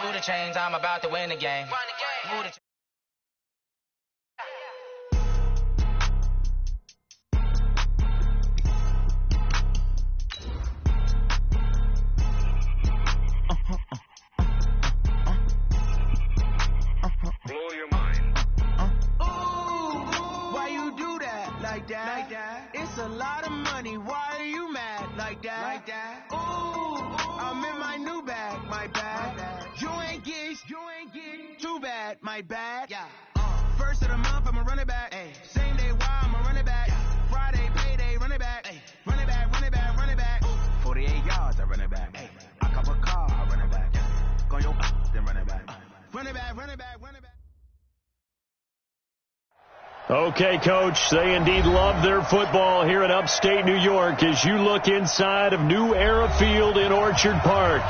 through the chains, I'm about to win the game. Move the blow your mind. Why you do that like that? It's a lot of money. Why are you mad like that? Ooh, I'm in my new bag, my bad. You ain't get too bad, my bad. Yeah. First of the month, I'ma run it back. Ay. Same day, why I'ma run it back. Yeah. Friday, payday, run it back. Ay. Run it back, run it back, run it back. Ooh. 48 yards, I run it back. Ay. I cop a car, I run it back. Go your then run it back. Run it back, run it back, run it back. Okay, Coach, they indeed love their football here in upstate New York as you look inside of New Era Field in Orchard Park.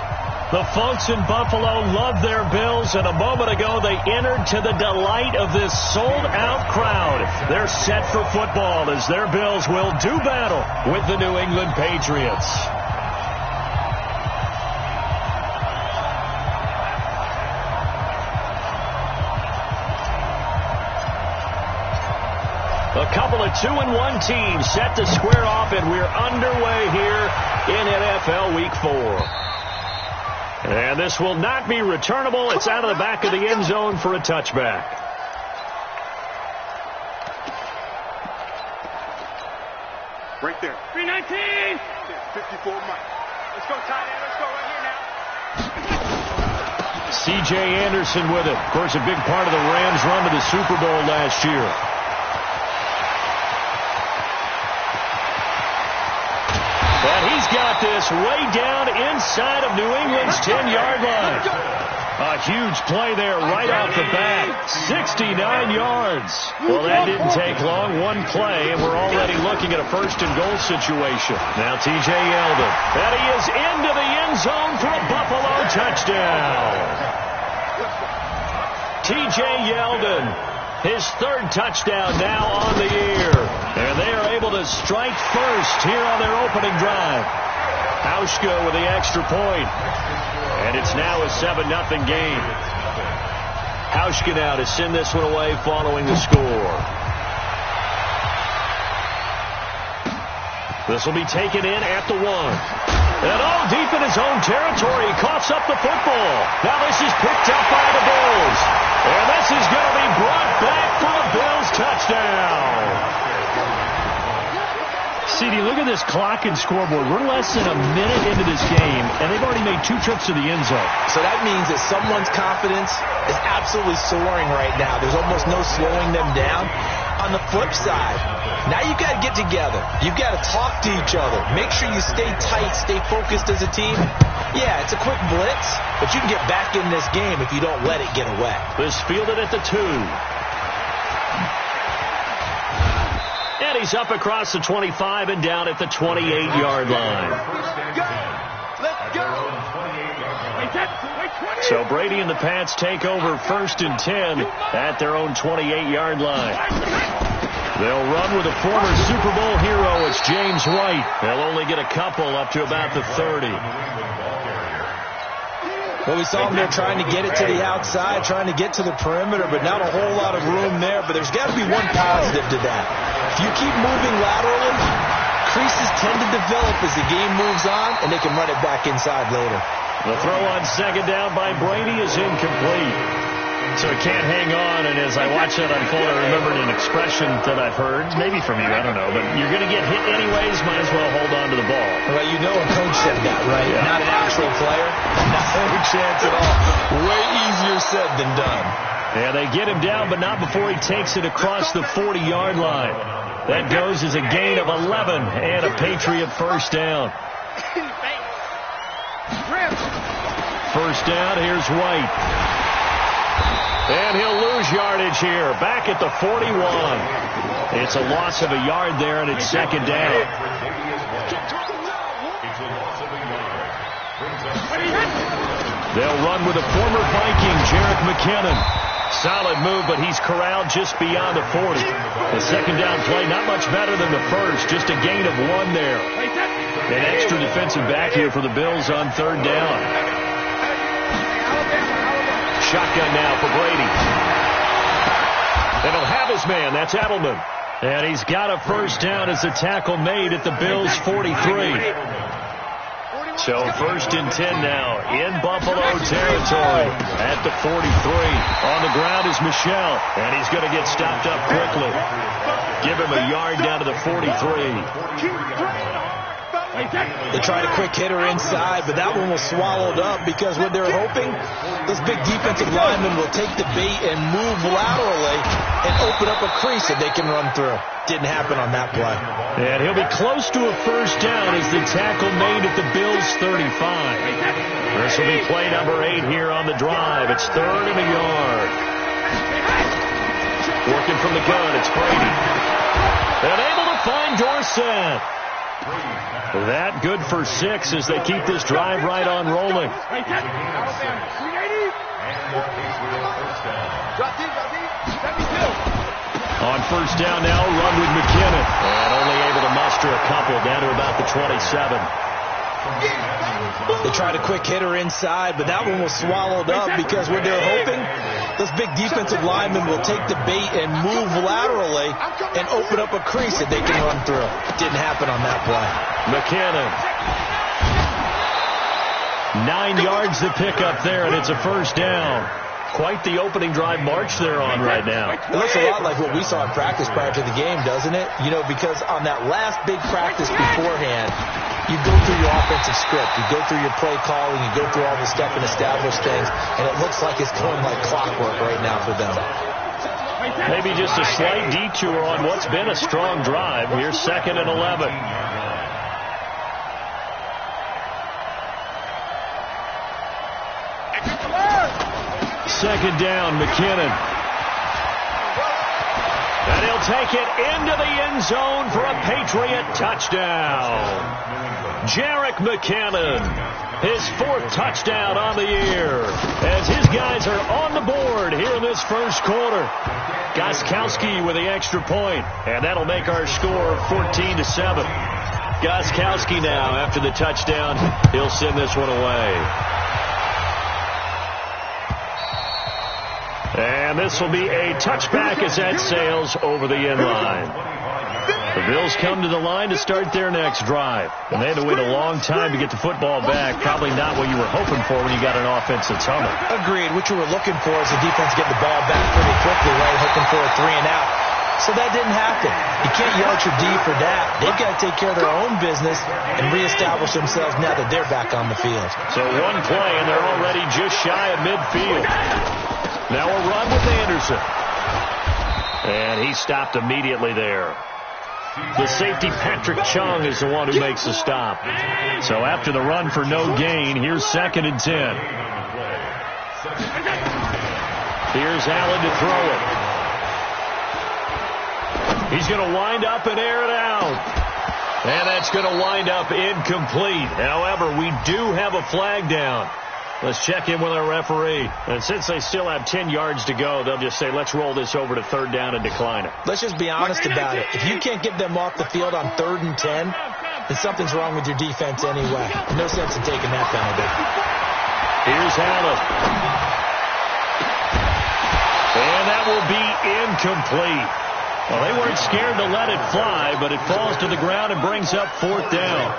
The folks in Buffalo love their Bills, and a moment ago they entered to the delight of this sold-out crowd. They're set for football as their Bills will do battle with the New England Patriots. A couple of 2-1 teams set to square off, and we're underway here in NFL Week 4. And this will not be returnable. It's out of the back of the end zone for a touchback. Right there. 319. 54 Mike. Let's go, tight end. Let's go right here now. C.J. Anderson with it. Of course, a big part of the Rams' run to the Super Bowl last year. And he's got this way down inside of New England's 10-yard line. A huge play there right off the bat. 69 yards. Well, that didn't take long. One play, and we're already looking at a first-and-goal situation. Now T.J. Yeldon. And he is into the end zone for a Buffalo touchdown. T.J. Yeldon, his third touchdown now on the year. And they are able to strike first here on their opening drive. Hauschka with the extra point. And it's now a 7-0 game. Hauschka now to send this one away following the score. This will be taken in at the 1. And all deep in his own territory, he coughs up the football. Now this is picked up by the Bills. And this is going to be brought back for a Bills touchdown. CD, look at this clock and scoreboard. We're less than a minute into this game, and they've already made 2 trips to the end zone. So that means that someone's confidence is absolutely soaring right now. There's almost no slowing them down. On the flip side, now you've got to get together. You've got to talk to each other. Make sure you stay tight, stay focused as a team. Yeah, it's a quick blitz, but you can get back in this game if you don't let it get away. This fielded at the 2. And he's up across the 25 and down at the 28-yard line. Let's go. So Brady and the Pats take over 1st and 10 at their own 28-yard line. They'll run with a former Super Bowl hero. It's James White. They'll only get a couple up to about the 30. Well, we saw him there trying to get it to the outside, trying to get to the perimeter, but not a whole lot of room there. But there's got to be one positive to that. If you keep moving laterally, creases tend to develop as the game moves on, and they can run it back inside later. The throw on 2nd down by Brady is incomplete. So it can't hang on, and as I watch that unfold, I remembered an expression that I've heard, maybe from you, I don't know, but you're going to get hit anyways, might as well hold on to the ball. Well, you know a coach said that, right? Yeah. Not an actual player. No chance at all. Way easier said than done. Yeah, they get him down, but not before he takes it across the 40-yard line. That goes as a gain of 11 and a Patriot first down. First down, here's White. And he'll lose yardage here, back at the 41. It's a loss of a yard there, and it's 2nd down. They'll run with a former Viking, Jerick McKinnon. Solid move, but he's corralled just beyond the 40. The 2nd down play, not much better than the first, just a gain of 1 there. An extra defensive back here for the Bills on 3rd down. shotgun now for Brady. And he'll have his man. That's Edelman. And he's got a first down as the tackle made at the Bills' 43. So 1st and 10 now in Buffalo territory at the 43. On the ground is Michel, and he's going to get stopped up quickly. Give him a yard down to the 43. They tried a quick hitter inside, but that one was swallowed up because what they're hoping, this big defensive lineman will take the bait and move laterally and open up a crease that they can run through. Didn't happen on that play. And he'll be close to a first down as the tackle made at the Bills' 35. This will be play number 8 here on the drive. It's 3rd and a yard. Working from the gun, it's Brady. And able to find Dorsett. That good for 6 as they keep this drive right on rolling. On first down now, run with McKinnon. And only able to muster a couple down to about the 27. They tried a quick hitter inside, but that one was swallowed up because what they're hoping, this big defensive lineman will take the bait and move laterally and open up a crease that they can run through. Didn't happen on that play. McKinnon. 9 yards to pick up there, and it's a first down. Quite the opening drive march they're on right now. It looks a lot like what we saw in practice prior to the game, doesn't it? You know, because on that last big practice beforehand, you go through your offensive script, you go through your play calling, you go through all the stuff and establish things, and it looks like it's going like clockwork right now for them. Maybe just a slight detour on what's been a strong drive. Here's 2nd and 11. Second down, McKinnon. And he'll take it into the end zone for a Patriot touchdown. Jerick McKinnon, his 4th touchdown on the year, as his guys are on the board here in this first quarter. Gostkowski with the extra point, and that'll make our score 14-7. Gostkowski now, after the touchdown, he'll send this one away. And this will be a touchback as that sails over the end line. The Bills come to the line to start their next drive. And they had to wait a long time to get the football back. Probably not what you were hoping for when you got an offense that's humming. Agreed. What you were looking for is the defense get the ball back pretty quickly, right? Hoping for a 3-and-out. So that didn't happen. You can't yard your D for that. They've got to take care of their own business and reestablish themselves now that they're back on the field. So one play, and they're already just shy of midfield. Now a run with Anderson. And he stopped immediately there. The safety, Patrick Chung, is the one who makes the stop. So after the run for no gain, here's 2nd and 10. Here's Allen to throw it. He's going to wind up and air it out. And that's going to wind up incomplete. However, we do have a flag down. Let's check in with our referee. And since they still have 10 yards to go, they'll just say, let's roll this over to 3rd down and decline it. Let's just be honest about it. If you can't get them off the field on 3rd and 10, then something's wrong with your defense anyway. No sense in taking that penalty. Here's Allen. And that will be incomplete. Well, they weren't scared to let it fly, but it falls to the ground and brings up 4th down.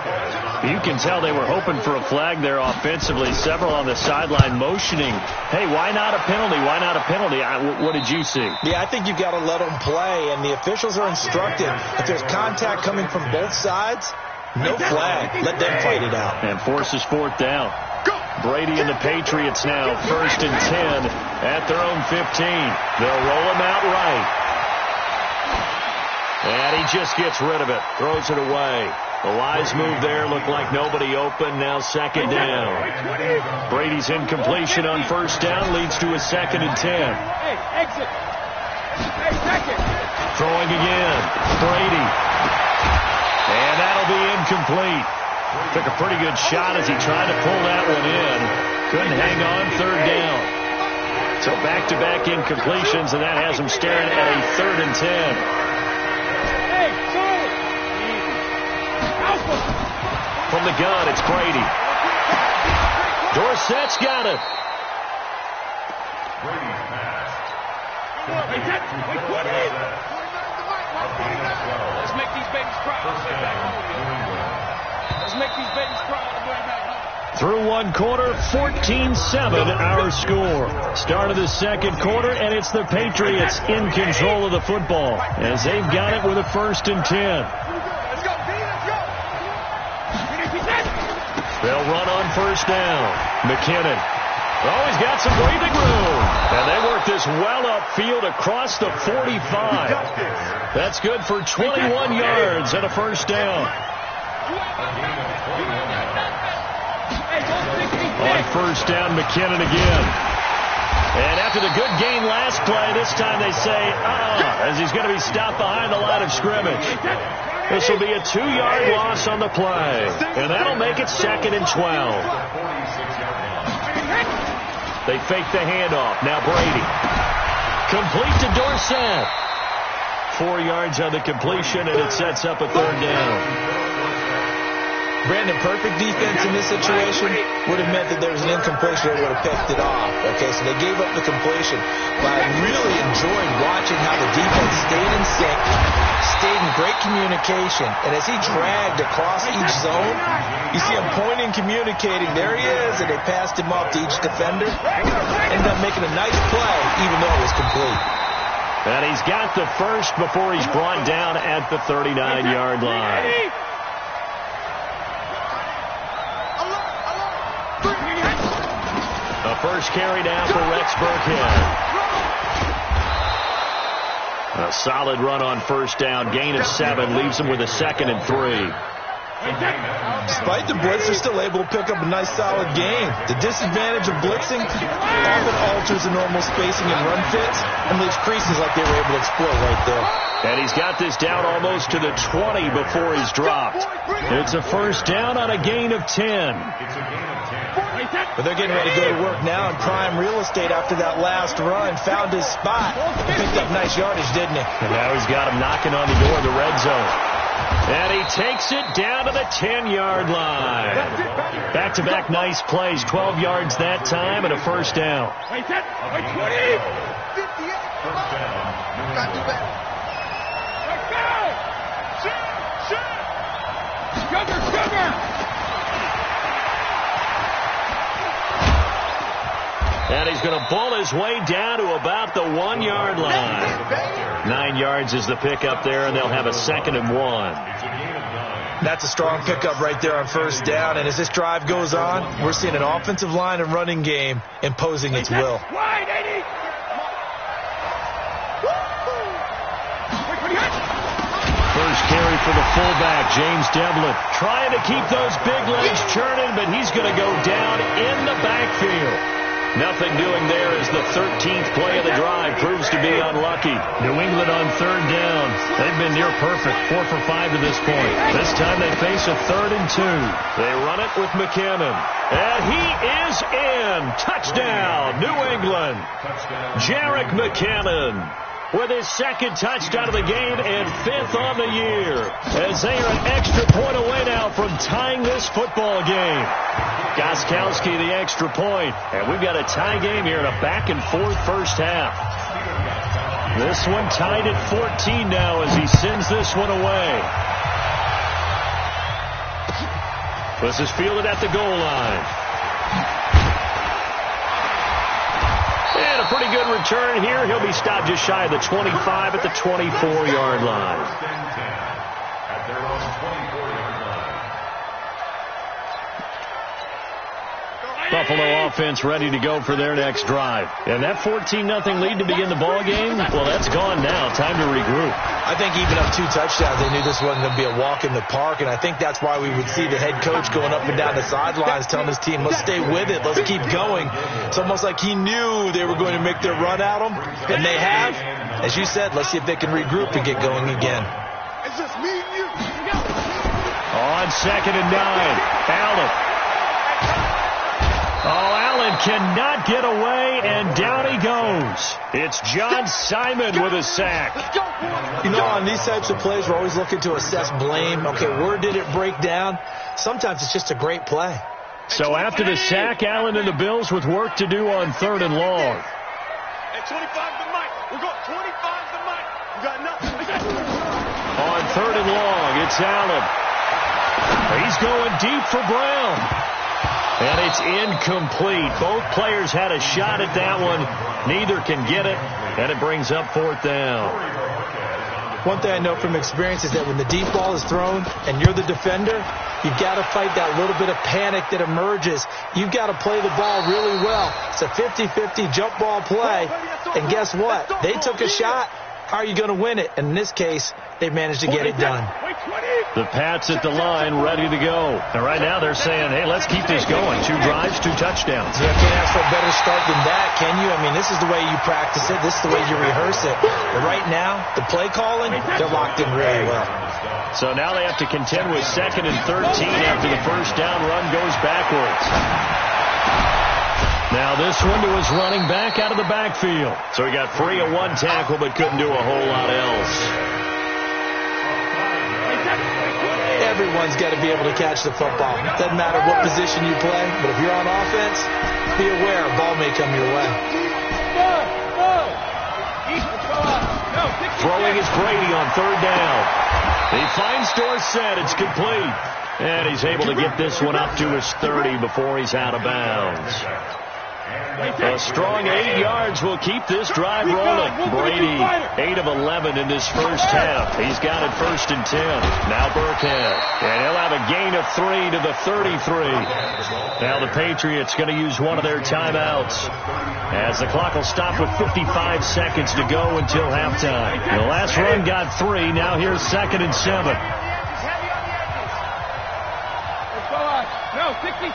You can tell they were hoping for a flag there offensively. Several on the sideline motioning, hey, why not a penalty? Why not a penalty? What did you see? Yeah, I think you've got to let them play, and the officials are instructed. If there's contact coming from both sides, no flag. Let them fight it out. And forces 4th down. Brady and the Patriots now 1st and 10 at their own 15. They'll roll him out right. And he just gets rid of it. Throws it away. The wise move there. Looked like nobody open. Now 2nd down. Brady's incompletion on 1st down leads to a 2nd and 10. Throwing again. Brady. And that'll be incomplete. Took a pretty good shot as he tried to pull that one in. Couldn't hang on. 3rd down. So back-to-back incompletions, and that has him staring at a 3rd and 10. From the gun, it's Brady. Dorsett's got it. Let's make these babies cry on the way back home. Let's make these babies cry on the way back home. Through one quarter, 14-7 our score. Start of the second quarter, and it's the Patriots in control of the football as they've got it with a 1st and 10. Let's go, D, let's go. They'll run on 1st down. McKinnon. Oh, he's got some breathing room. And they work this well upfield across the 45. That's good for 21 yards and a 1st down. On 1st down, McKinnon again. And after the good gain last play, this time they say, as he's going to be stopped behind the line of scrimmage. This will be a 2-yard loss on the play. And that'll make it 2nd and 12. They fake the handoff. Now Brady. Complete to Dorsett. 4 yards on the completion, and it sets up a 3rd down. Brandon, perfect defense in this situation would have meant that there was an incompletion. They would have picked it off. Okay, so they gave up the completion. But I really enjoyed watching how the defense stayed in sync, stayed in great communication. And as he dragged across each zone, you see him pointing, communicating. There he is, and they passed him off to each defender. Ended up making a nice play, even though it was complete. And he's got the first before he's brought down at the 39-yard line. A first carry down for Rex Burkhead. A solid run on 1st down. Gain of 7 leaves him with a 2nd and 3. Despite the blitz, they're still able to pick up a nice, solid gain. The disadvantage of blitzing often alters the normal spacing and run fits and leaves creases like they were able to exploit right there. And he's got this down almost to the 20 before he's dropped. It's a 1st down on a gain of 10. But they're getting ready to go to work now in prime real estate after that last run. Found his spot. Picked up nice yardage, didn't he? And now he's got him knocking on the door of the red zone. And he takes it down to the 10-yard line. Back-to-back nice plays, 12 yards that time, and a 1st down. And he's going to bull his way down to about the 1-yard line. 9 yards is the pickup there, and they'll have a 2nd and 1. That's a strong pickup right there on 1st down. And as this drive goes on, we're seeing an offensive line and running game imposing its will. First carry for the fullback, James Devlin. Trying to keep those big legs churning, but he's going to go down in the backfield. Nothing doing there as the 13th play of the drive proves to be unlucky. New England on 3rd down. They've been near perfect, 4 for 5 to this point. This time they face a 3rd and 2. They run it with McKinnon. And he is in. Touchdown, New England. Jerick McKinnon with his 2nd touchdown of the game and 5th on the year, as they are an extra point away now from tying this football game. Gostkowski the extra point, and we've got a tie game here in a back-and-forth 1st half. This one tied at 14 now as he sends this one away. This is fielded at the goal line. And a pretty good return here. He'll be stopped just shy of the 25 at the 24-yard line. Buffalo offense ready to go for their next drive. And that 14-0 lead to begin the ball game, well, that's gone now. Time to regroup. I think even up 2 touchdowns, they knew this wasn't going to be a walk in the park, and I think that's why we would see the head coach going up and down the sidelines telling his team, let's stay with it, let's keep going. It's almost like he knew they were going to make their run at him, and they have. As you said, let's see if they can regroup and get going again. It's just me and you. On 2nd and 9, Allen. Oh, Allen cannot get away, and down he goes. It's John Simon with a sack. You know, on these types of plays, we're always looking to assess blame. Okay, where did it break down? Sometimes it's just a great play. So after the sack, Allen and the Bills with work to do on 3rd and long. At 25 the mic. We're going 25 the mic. You got nothing. On 3rd and long, it's Allen. He's going deep for Brown. And it's incomplete. Both players had a shot at that one. Neither can get it, and it brings up 4th down. One thing I know from experience is that when the deep ball is thrown and you're the defender, you've got to fight that little bit of panic that emerges. You've got to play the ball really well. It's a 50-50 jump ball play. And guess what? They took a shot. How are you going to win it? And in this case, they managed to get it done. The Pats at the line, ready to go. And right now they're saying, hey, let's keep this going. 2 drives, 2 touchdowns. Yeah, can't ask for a better start than that, can you? I mean, this is the way you practice it. This is the way you rehearse it. But right now, the play calling, they're locked in really well. So now they have to contend with 2nd and 13 after the first down run goes backwards. Now this one to his running back out of the backfield. So he got free of 1 tackle but couldn't do a whole lot else. Everyone's got to be able to catch the football. Doesn't matter what position you play, but if you're on offense, be aware a ball may come your way. Throwing is Brady on 3rd down. He finds Dorsett. It's complete. And he's able to get this one up to his 30 before he's out of bounds. A strong 8 yards will keep this drive rolling. Brady, 8 of 11 in this first half. He's got it 1st and 10. Now Burkhead. And he'll have a gain of 3 to the 33. Now the Patriots going to use one of their timeouts, as the clock will stop with 55 seconds to go until halftime. The last run got 3. Now here's 2nd and 7. No, 66.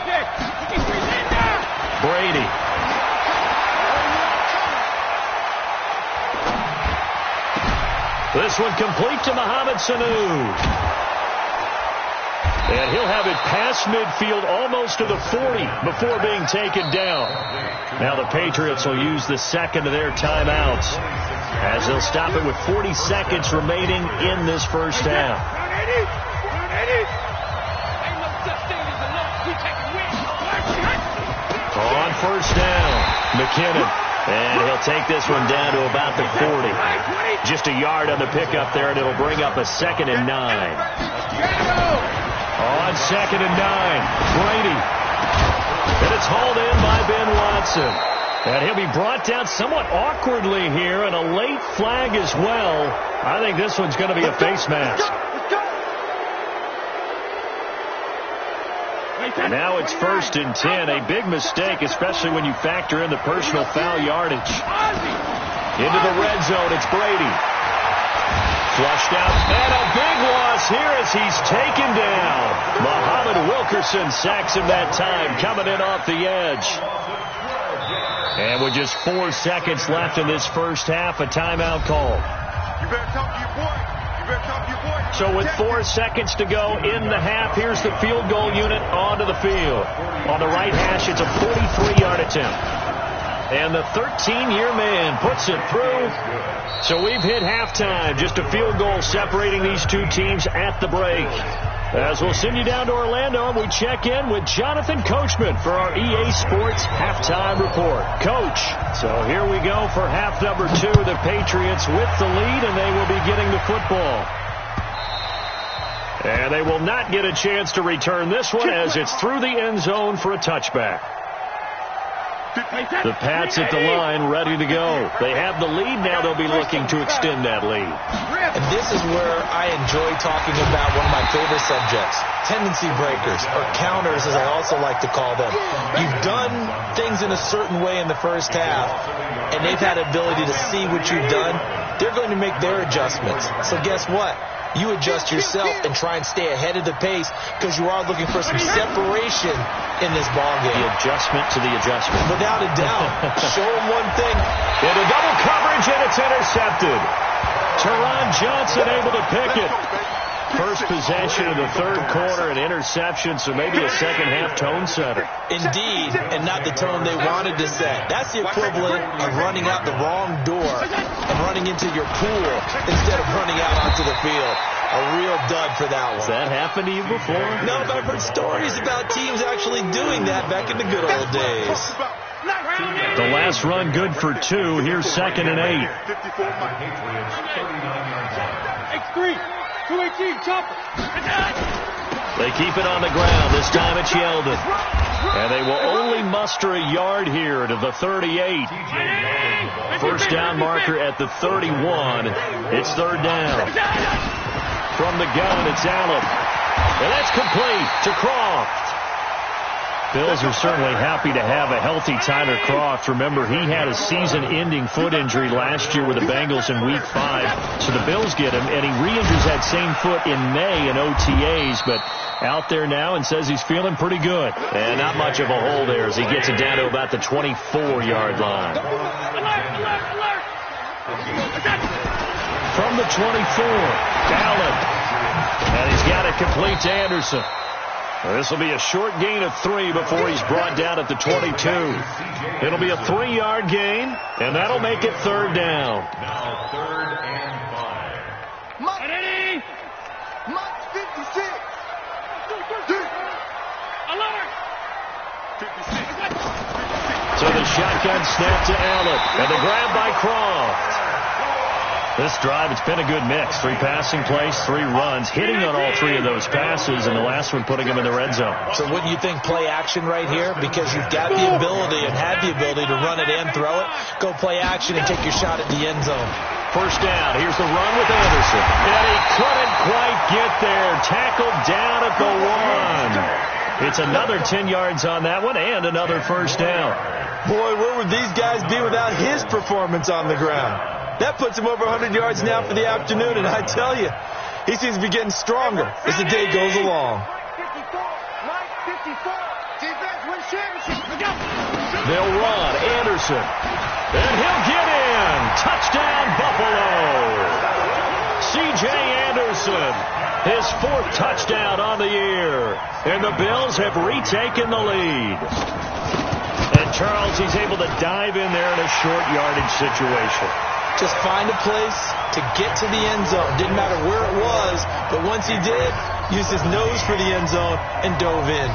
Brady. This one complete to Mohamed Sanu. And he'll have it past midfield almost to the 40 before being taken down. Now the Patriots will use the 2nd of their timeouts, as they'll stop it with 40 seconds remaining in this first half. On 1st down, McKinnon. And he'll take this one down to about the 40. Just a yard on the pickup there, and it'll bring up a 2nd and 9. On 2nd and 9, Brady. And it's hauled in by Ben Watson. And he'll be brought down somewhat awkwardly here, and a late flag as well. I think this one's going to be a face mask. And now it's 1st and 10. A big mistake, especially when you factor in the personal foul yardage. Into the red zone, it's Brady. Flushed out, and a big loss here as he's taken down. Muhammad Wilkerson sacks him that time, coming in off the edge. And with just 4 seconds left in this first half, a timeout call. You better talk to your boy. So with 4 seconds to go in the half, here's the field goal unit onto the field. On the right hash, it's a 43-yard attempt. And the 13-year man puts it through. So we've hit halftime. Just a field goal separating these two teams at the break. As we'll send you down to Orlando, and we check in with Jonathan Coachman for our EA Sports Halftime Report. Coach, so here we go for half number 2. The Patriots with the lead, and they will be getting the football. And they will not get a chance to return this one, as it's through the end zone for a touchback. The Pats at the line, ready to go. They have the lead now. They'll be looking to extend that lead. And this is where I enjoy talking about one of my favorite subjects, tendency breakers, or counters as I also like to call them. You've done things in a certain way in the first half, and they've had ability to see what you've done. They're going to make their adjustments. So guess what? You adjust yourself and try and stay ahead of the pace, because you are looking for some separation in this ballgame. The adjustment to the adjustment. Without a doubt. Show them one thing. Into double coverage, and it's intercepted. Teron Johnson able to pick it. First possession of the third quarter, an interception, so maybe a second-half tone setter. Indeed, and not the tone they wanted to set. That's the equivalent of running out the wrong door and running into your pool instead of running out onto the field. A real dud for that one. Has that happened to you before? No, but I've heard stories about teams actually doing that back in the good old days. The last pass run good for 2. Here's 2nd and 8. 54 Mike. X3, 218, chopper. They keep it on the ground. This time it's Yeldon. And they will only muster a yard here to the 38. First down marker at the 31. It's 3rd down. From the gun, it's Allen. And that's complete to Croft. Bills are certainly happy to have a healthy Tyler Croft. Remember, he had a season-ending foot injury last year with the Bengals in Week 5. So the Bills get him, and he re-injures that same foot in May in OTAs, but out there now and says he's feeling pretty good. And not much of a hole there as he gets it down to about the 24-yard line. From the 24, Allen. And he's got it complete to Anderson. This will be a short gain of 3 before he's brought down at the 22. It'll be a 3-yard gain, and that'll make it 3rd down. Now 3rd and 5. Mike 56. 56. So the shotgun snap to Allen, and the grab by Croft. This drive, it's been a good mix. 3 passing plays, 3 runs, hitting on all 3 of those passes, and the last one putting him in the red zone. So wouldn't you think play action right here? Because you've got the ability and have the ability to run it and throw it. Go play action and take your shot at the end zone. First down. Here's the run with Anderson. And he couldn't quite get there. Tackled down at the 1. It's another 10 yards on that one and another first down. Boy, where would these guys be without his performance on the ground? That puts him over 100 yards now for the afternoon, and I tell you, he seems to be getting stronger as the day goes along. They'll run. Anderson. And he'll get in. Touchdown, Buffalo. C.J. Anderson. His 4th touchdown on the year. And the Bills have retaken the lead. And Charles, he's able to dive in there in a short yardage situation. Just find a place to get to the end zone. Didn't matter where it was, but once he did, used his nose for the end zone and dove in.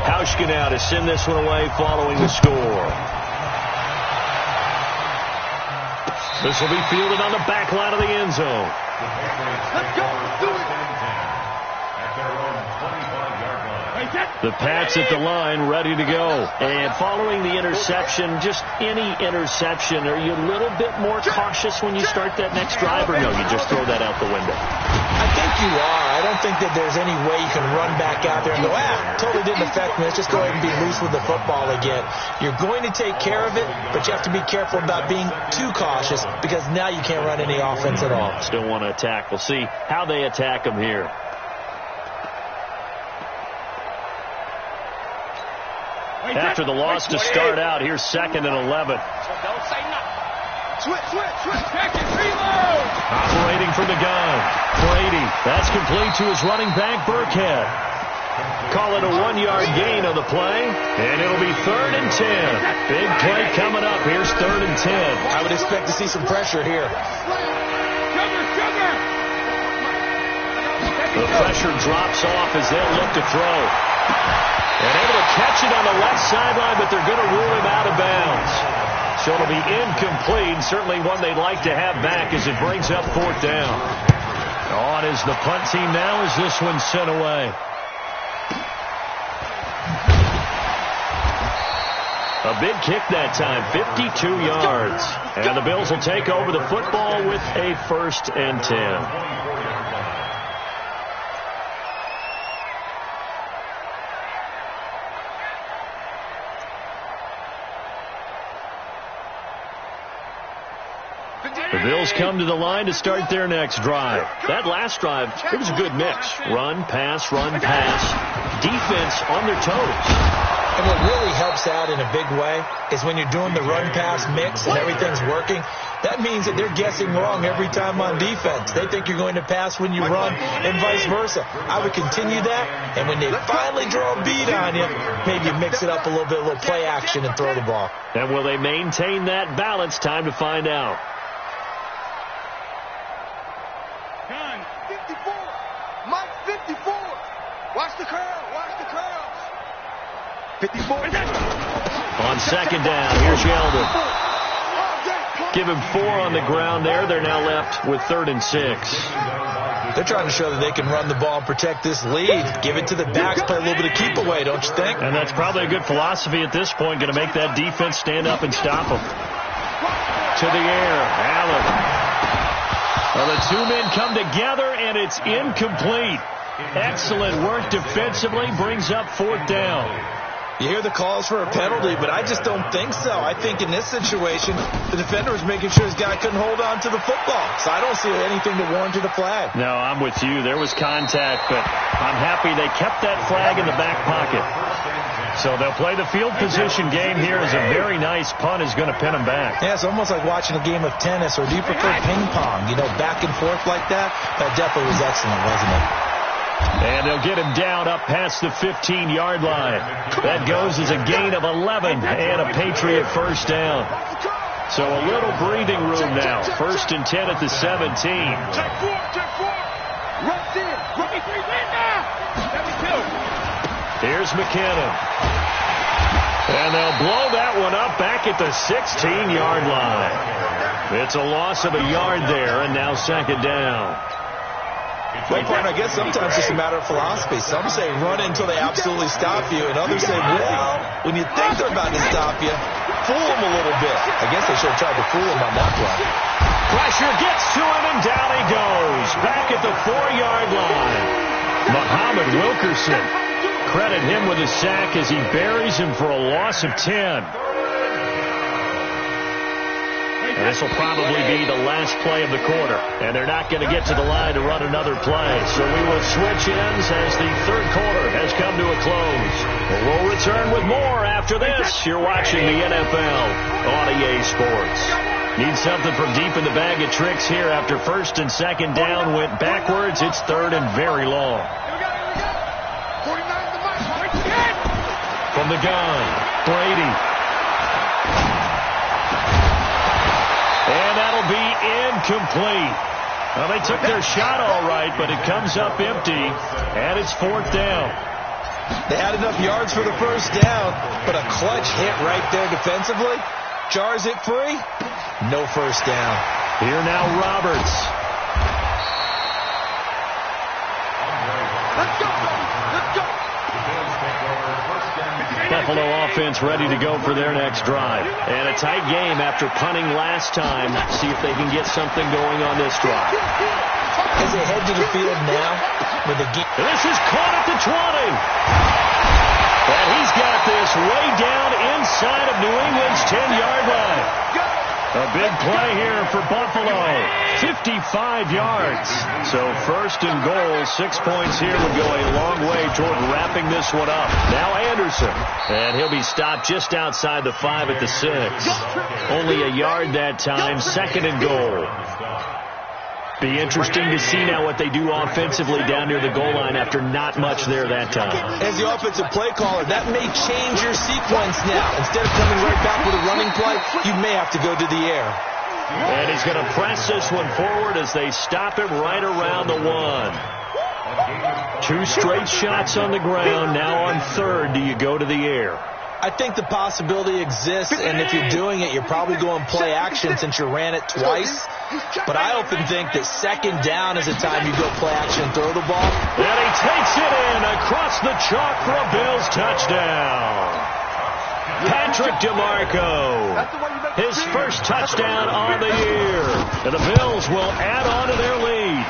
Hauschka now to send this one away following the score. This will be fielded on the back line of the end zone. Let's go. Do it. The Pats at the line, ready to go. And following the interception, just any interception, are you a little bit more cautious when you start that next drive, or no, you just throw that out the window? I think you are. I don't think that there's any way you can run back out there and go, totally didn't affect me. Let's just go ahead and be loose with the football again. You're going to take care of it, but you have to be careful about being too cautious because now you can't run any offense at all. Still want to attack. We'll see how they attack them here. After the loss to start out, here's 2nd and 11. Don't say nothing. Switch. Check it. Reload. Operating from the gun. Brady. That's complete to his running back, Burkhead. Call it a 1-yard gain on the play, and it'll be 3rd and 10. Big play coming up. Here's 3rd and 10. I would expect to see some pressure here. Sugar. The pressure drops off as they'll look to throw. And able to catch it on the left sideline, but they're going to rule him out of bounds. So it'll be incomplete. Certainly one they'd like to have back as it brings up 4th down. On is the punt team now as this one's sent away. A big kick that time, 52 yards. And the Bills will take over the football with a 1st and 10. The Bills come to the line to start their next drive. That last drive, it was a good mix. Run, pass, defense on their toes. And what really helps out in a big way is when you're doing the run-pass mix and everything's working, that means that they're guessing wrong every time on defense. They think you're going to pass when you run and vice versa. I would continue that, and when they finally draw a beat on you, maybe mix it up a little play action and throw the ball. And will they maintain that balance? Time to find out. Gun. 54. Mike 54. Watch the curl. Watch the curls. 54. On second down, here's Yeldon. Give him 4 on the ground there. They're now left with 3rd and 6. They're trying to show that they can run the ball and protect this lead. Give it to the backs, play a little bit of keep away, don't you think? And that's probably a good philosophy at this point, going to make that defense stand up and stop them. To the air, Allen. Well, the two men come together, and it's incomplete. Excellent work defensively, brings up 4th down. You hear the calls for a penalty, but I just don't think so. I think in this situation, the defender was making sure his guy couldn't hold on to the football. So I don't see anything that warranted a flag. No, I'm with you. There was contact, but I'm happy they kept that flag in the back pocket. So they'll play the field position game here as a very nice punt is going to pin them back. Yeah, it's almost like watching a game of tennis, or do you prefer ping pong? You know, back and forth like that? That definitely was excellent, wasn't it? And they'll get him down up past the 15-yard line. That goes as a gain of 11 and a Patriot first down. So a little breathing room now. 1st and 10 at the 17. Check 4. Rush in. Rookie 3 win now. Here's McKinnon. And they'll blow that one up back at the 16-yard line. It's a loss of a yard there, and now 2nd down. Well, partner, I guess sometimes it's a matter of philosophy. Some say run until they absolutely stop you, and others say, well, when you think they're about to stop you, fool them a little bit. I guess they should have tried to fool them on that play. Pressure gets to him, and down he goes. Back at the 4-yard line. Muhammad Wilkerson. Credit him with a sack as he buries him for a loss of 10. And this will probably be the last play of the quarter. And they're not going to get to the line to run another play. So we will switch ends as the 3rd quarter has come to a close. We'll return with more after this. You're watching the NFL on EA Sports. Need something from deep in the bag of tricks here after 1st and 2nd down went backwards. It's 3rd and very long. From the gun, Brady. And that'll be incomplete. Well, they took their shot all right, but it comes up empty, and it's 4th down. They had enough yards for the first down, but a clutch hit right there defensively. Jars it free. No first down. Here now, Roberts. Let's go. Let's go. Buffalo offense ready to go for their next drive. And a tight game after punting last time. See if they can get something going on this drive. As they head to the field now, with the game. This is caught at the 20. And he's got this way down inside of New England's 10-yard line. A big play here for Buffalo. 55 yards. So 1st and goal, 6 points here would go a long way toward wrapping this one up. Now Anderson. And he'll be stopped just outside the 5 at the 6. Only a yard that time, 2nd and goal. Be interesting to see now what they do offensively down near the goal line after not much there that time. As the offensive play caller, that may change your sequence now. Instead of coming right back with a running play, you may have to go to the air. And he's going to press this one forward as they stop him right around the 1. 2 straight shots on the ground. Now on 3rd, do you go to the air? I think the possibility exists, and if you're doing it, you're probably going play action since you ran it twice. But I often think that 2nd down is a time you go play action and throw the ball. And he takes it in across the chalk for a Bills touchdown. Patrick DeMarco, his first touchdown on the year. And the Bills will add on to their lead.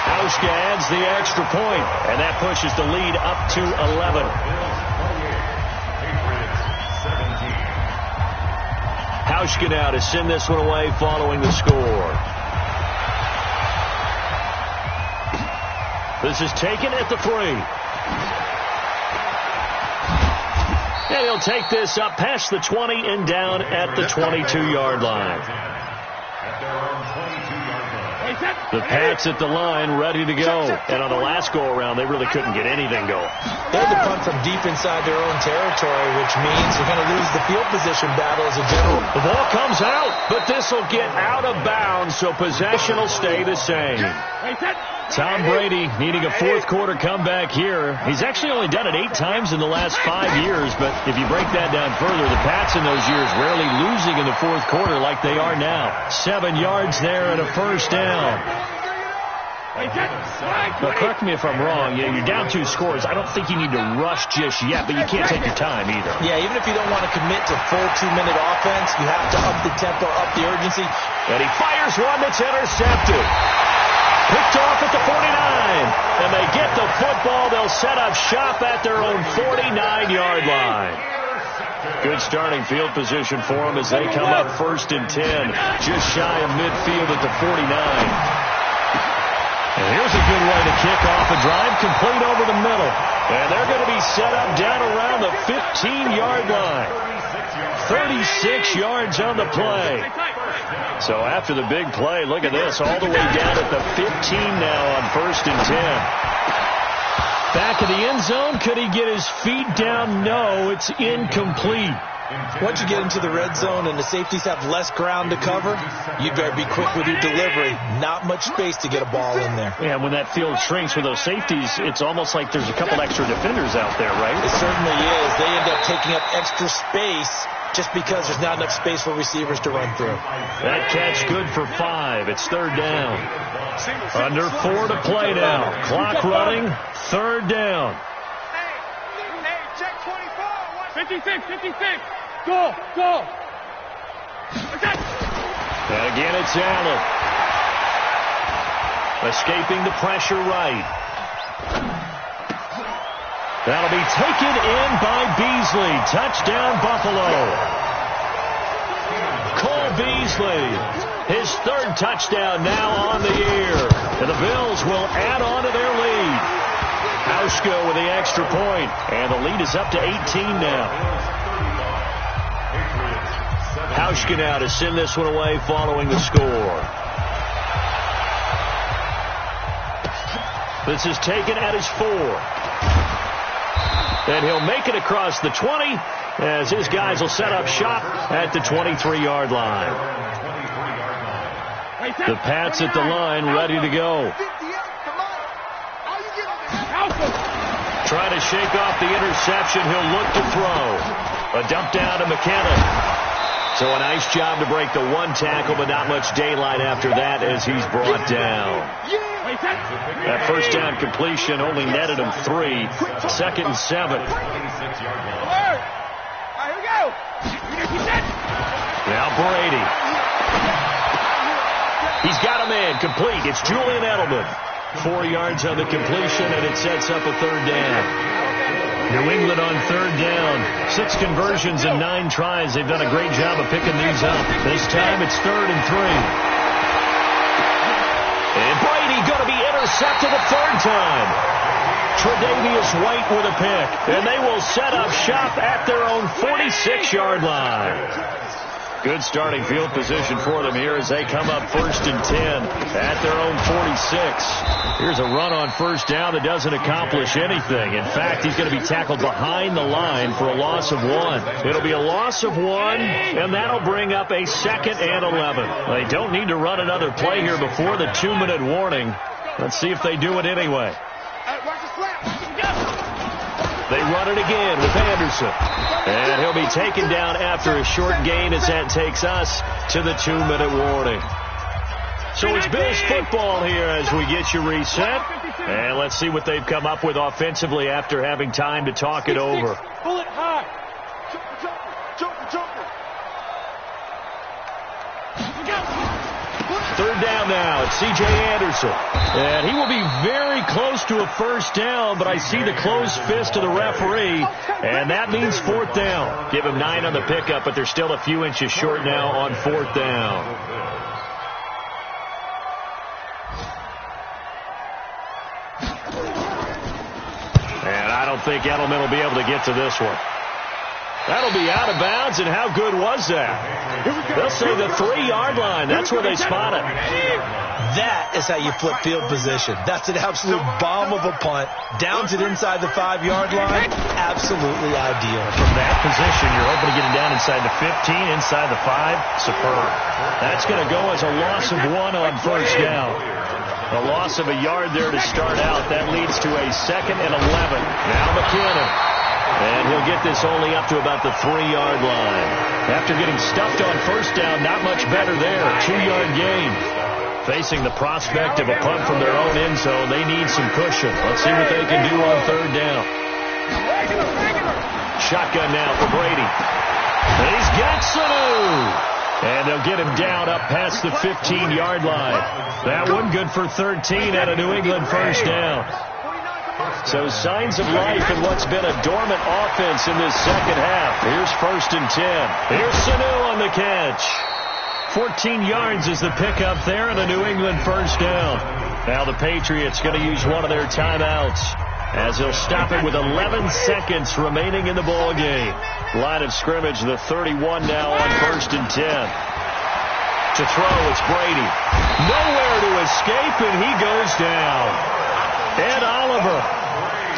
Hauschka adds the extra point, and that pushes the lead up to 11. Hauschka now to send this one away following the score. This is taken at the 3. And he'll take this up past the 20 and down at the 22-yard line. The Pats at the line, ready to go. And on the last go-around, they really couldn't get anything going. They had to punt from deep inside their own territory, which means they're going to lose the field position battle as a general. The ball comes out, but this will get out of bounds, so possession will stay the same. Tom Brady needing a fourth-quarter comeback here. He's actually only done it 8 times in the last 5 years, but if you break that down further, the Pats in those years rarely losing in the fourth quarter like they are now. 7 yards there and a first down. But correct me if I'm wrong. Yeah, you're down 2 scores. I don't think you need to rush just yet, but you can't take your time either. Yeah, even if you don't want to commit to full 2-minute offense, you have to up the tempo, up the urgency. And he fires one that's intercepted. Picked off at the 49. And they get the football. They'll set up shop at their own 49-yard line. Good starting field position for them as they come up 1st and 10. Just shy of midfield at the 49. And here's a good way to kick off a drive, complete over the middle. And they're going to be set up down around the 15-yard line. 36 yards on the play. So after the big play, look at this, all the way down at the 15 now on 1st and 10. Back of the end zone, could he get his feet down? No, it's incomplete. Once you get into the red zone and the safeties have less ground to cover, you better be quick with your delivery. Not much space to get a ball in there. Yeah, when that field shrinks with those safeties, it's almost like there's a couple extra defenders out there, right? It certainly is. They end up taking up extra space just because there's not enough space for receivers to run through. That catch good for 5. It's 3rd down. Under 4 to play now. Clock running. 3rd down. Hey, check 24. 56. Go. And again, it's Allen. Escaping the pressure right. That'll be taken in by Beasley. Touchdown, Buffalo. Cole Beasley, his 3rd touchdown now on the year. And the Bills will add on to their lead. Hauschka with the extra point. And the lead is up to 18 now. Hauschka now to send this one away following the score. This is taken at his 4. And he'll make it across the 20 as his guys will set up shop at the 23-yard line. The Pats at the line ready to go. Trying to shake off the interception. He'll look to throw. A dump down to McKenna. So a nice job to break the 1 tackle, but not much daylight after that as he's brought down. That first down completion only netted him 3. 2nd and 7. Now Brady. He's got a man complete. It's Julian Edelman. 4 yards on the completion, and it sets up a 3rd down. New England on 3rd down. 6 conversions and 9 tries. They've done a great job of picking these up. This time it's 3rd and 3. And Brady going to be intercepted a 3rd time. Tre'Davious White with a pick. And they will set up shop at their own 46-yard line. Good starting field position for them here as they come up 1st and 10 at their own 46. Here's a run on 1st down that doesn't accomplish anything. In fact, he's going to be tackled behind the line for a loss of 1. It'll be a loss of 1, and that'll bring up a 2nd and 11. They don't need to run another play here before the 2-minute warning. Let's see if they do it anyway. They run it again with Anderson. And he'll be taken down after a short gain as that takes us to the 2-minute warning. So it's Bills football here as we get you reset. And let's see what they've come up with offensively after having time to talk it over. Pull it high. Jumper. 3rd down now. It's C.J. Anderson. And he will be very close to a 1st down, but I see the closed fist of the referee, and that means 4th down. Give him 9 on the pickup, but they're still a few inches short now on 4th down. And I don't think Edelman will be able to get to this one. That'll be out of bounds, and how good was that? They'll say the 3-yard line. That's where they spot it. That is how you flip field position. That's an absolute bomb of a punt. Downs it inside the 5-yard line. Absolutely ideal. From that position, you're hoping to get it down inside the 15, inside the 5. Superb. That's going to go as a loss of 1 on first down. A loss of a yard there to start out. That leads to a 2nd and 11. Now McKinnon. And he'll get this only up to about the 3-yard line. After getting stuffed on first down, not much better there. 2-yard gain. Facing the prospect of a punt from their own end zone, they need some cushion. Let's see what they can do on 3rd down. Shotgun now for Brady. He's got Sanu. And they'll get him down up past the 15-yard line. That one good for 13 at a New England first down. So signs of life in what's been a dormant offense in this second half. Here's 1st and 10. Here's Sanu on the catch. 14 yards is the pickup there and a New England first down. Now the Patriots going to use one of their timeouts as they'll stop it with 11 seconds remaining in the ball game. Line of scrimmage, the 31 now on 1st and 10. To throw, it's Brady. Nowhere to escape, and he goes down. Ed Oliver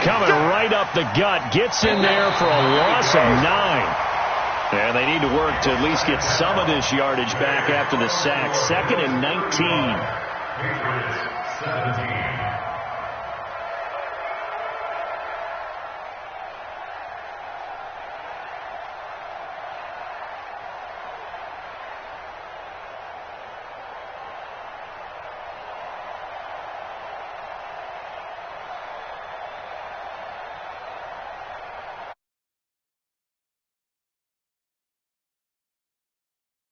coming right up the gut, gets in there for a loss of 9. And they need to work to at least get some of this yardage back after the sack. 2nd and 19.